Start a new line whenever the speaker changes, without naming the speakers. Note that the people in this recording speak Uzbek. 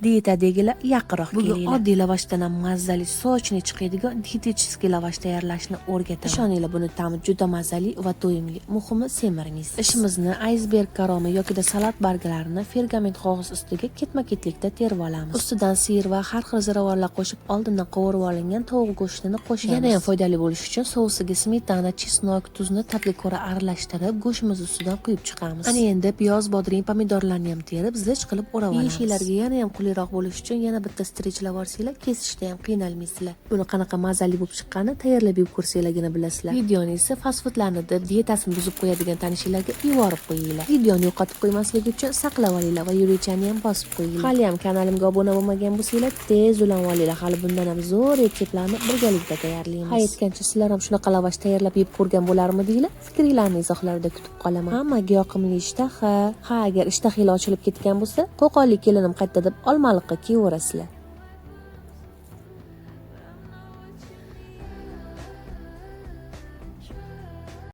diyetadagilar yaqinroq kelinglar. Oddiy lavashdan ham mazali sochni chiqadigan dietический lavash tayyorlashni o'rgatamiz. Ishoninglar, buni ta'mi juda mazali va to'yimli. Muhimi semirmaysiz. Ishimizni aysberg karomi yoki salat barglarini pergament qog'oz ustiga ketma-ketlikda terib olamiz. Ustidan sir va har xil ziravorlar qo'shib oldindan qovurib olingan tovuq go'shtini qo'shamiz. Yana ham foydali bo'lish uchun sovsiga smetana, chesnok, tuzni tabga ko'ra aralashtirib go'shtimiz ustidan quyib chiqamiz. Ana endi piyoz, bodring, pomidorlarni ham terib zich qilib o'rab olamiz. Yeyishlarga yana ham qulayroq bo'lish uchun yana bitta strechlar orsanglar, kesishda ham qiynalmaysizlar. Buni qanaqa mazali bo'lib chiqqani tayyorlab yeb ko'rsanglargina bilasizlar. Videoni esa fast foodlarni deb dietasini buzib qo'yadigan tanishlarga yuborib qo'yinglar. Videoni yo'qotib qo'ymaslik uchun saqlab olinglar va yo'lchani ham bosib qo'yinglar. Hali ham kanalimga obuna bo'lmagan bo'lsanglar, tez ulanib olinglar. Hali bundan ham zo'r retseptlarni birgalikda tayyorlaymiz. Ha, aytgancha sizlar ham shunaqa lavash tayyorlab yeb ko'rgan bo'larmidinglar? Fikringlarni izohlarda kutib qolaman. Hammaga yoqimli ishtaha. Ha, agar ishtahanglar ochilib ketgan bo'lsa, qo'qonlik kelinim qaytdi deb olmaliqqa kelaverasizlar.